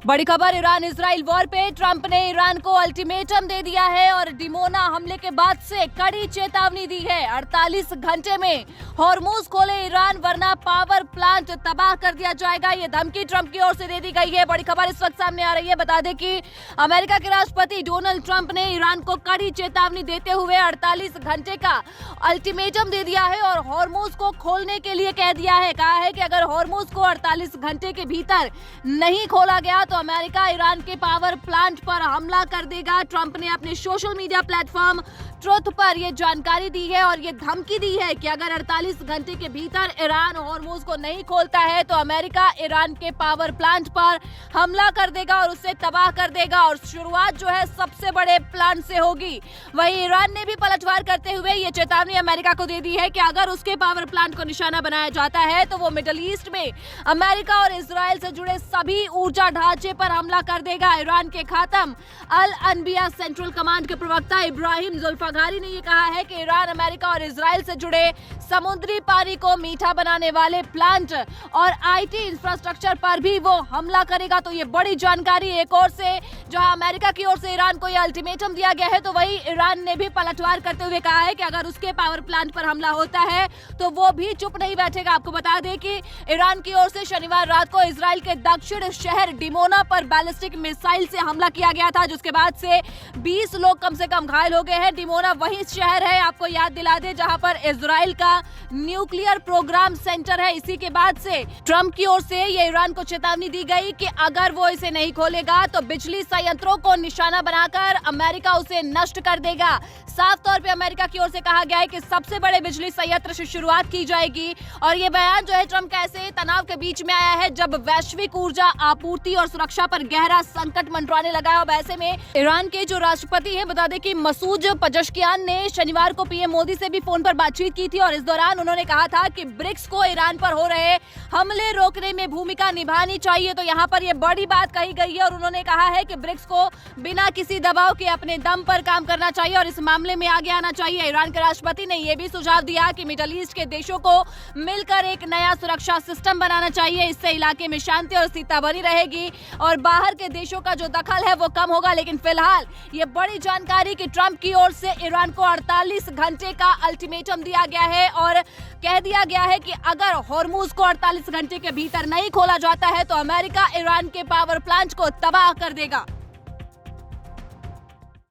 बड़ी खबर Iran Israel war पे। ट्रंप ने ईरान को अल्टीमेटम दे दिया है और डिमोना हमले के बाद से कड़ी चेतावनी दी है। 48 घंटे में हॉर्मुज खोले ईरान वरना पावर प्लांट तबाह कर दिया जाएगा। ये धमकी ट्रंप की ओर से दे दी गई है। बड़ी खबर इस वक्त सामने आ रही है। बता दें कि अमेरिका के राष्ट्रपति डोनाल्ड ट्रंप ने ईरान को कड़ी चेतावनी देते हुए 48 घंटे का अल्टीमेटम दे दिया है और हॉर्मुज को खोलने के लिए कह दिया है। कहा है कि अगर हॉर्मुज को 48 घंटे के भीतर नहीं खोला गया तो अमेरिका ईरान के पावर प्लांट पर हमला कर देगा। ट्रंप ने अपने सोशल मीडिया प्लेटफॉर्म ट्रुथ पर यह जानकारी दी है और ये धमकी दी है कि अगर 48 घंटे के भीतर ईरान हॉर्मुज को नहीं खोलता है तो अमेरिका ईरान के पावर प्लांट पर हमला कर देगा और उसे तबाह कर देगा। और शुरुआत जो है सबसे बड़े प्लांट से होगी। वहीं ईरान ने भी पलटवार करते हुए ये चेतावनी अमेरिका को दे दी है कि अगर उसके पावर प्लांट को निशाना बनाया जाता है तो वो मिडिल ईस्ट में अमेरिका और इजराइल से जुड़े सभी ऊर्जा ढांचे पर हमला कर देगा। ईरान के खातम अल अनबिया सेंट्रल कमांड के प्रवक्ता इब्राहिम जुल्फागारी ने यह कहा है कि ईरान अमेरिका और इजराइल से जुड़े समुद्री पानी को मीठा बनाने वाले प्लांट और आईटी इंफ्रास्ट्रक्चर पर भी वो हमला करेगा। तो ये बड़ी जानकारी एक और से जहां अमेरिका की ओर से ईरान को यह अल्टीमेटम दिया गया है तो वहीं ईरान ने भी पलटवार करते हुए कहा है कि अगर उसके पावर प्लांट पर हमला होता है तो वो भी चुप नहीं बैठेगा। आपको बता दें कि ईरान की ओर से शनिवार रात को इजराइल के दक्षिण शहर डिमोना पर बैलिस्टिक मिसाइल से हमला किया गया था, जिसके बाद से 20 लोग कम से कम घायल हो गए हैं। डिमोना वही शहर है, आपको याद दिला दे, जहां पर इजराइल का न्यूक्लियर प्रोग्राम सेंटर है। इसी के बाद से ट्रंप की ओर से ये ईरान को चेतावनी दी गई कि अगर वो इसे नहीं खोलेगा तो बिजली संयंत्रों को निशाना बनाकर अमेरिका उसे नष्ट कर देगा। साफ तौर पे अमेरिका की ओर से कहा गया है कि सबसे बड़े बिजली संयंत्र से शुरुआत की जाएगी। और ये बयान जो है ट्रंप का ऐसे तनाव के बीच में आया है जब वैश्विक ऊर्जा आपूर्ति और सुरक्षा पर गहरा संकट मंडराने लगा है। अब ऐसे में ईरान के जो राष्ट्रपति हैं, बता दें कि मसूद पजश्कियान ने शनिवार को पीएम मोदी से भी फोन पर बातचीत की थी और इस दौरान उन्होंने कहा था कि ब्रिक्स को ईरान पर हो रहे हमले रोकने में भूमिका निभानी चाहिए। तो यहाँ पर यह बड़ी बात कही गई है और उन्होंने कहा है कि ब्रिक्स को बिना किसी दबाव के अपने दम पर काम करना चाहिए और इस मामले में आगे आना चाहिए। ईरान के राष्ट्रपति ने यह भी सुझाव दिया कि मिडिल ईस्ट के देशों को मिलकर एक नया सुरक्षा सिस्टम बनाना चाहिए। इससे इलाके में शांति और स्थिरता बनी रहेगी और बाहर के देशों का जो दखल है वो कम होगा। लेकिन फिलहाल ये बड़ी जानकारी कि ट्रंप की ओर से ईरान को 48 घंटे का अल्टीमेटम दिया गया है और कह दिया गया है कि अगर हॉर्मुज को 48 घंटे के भीतर नहीं खोला जाता है तो अमेरिका ईरान के पावर प्लांट को तबाह कर देगा।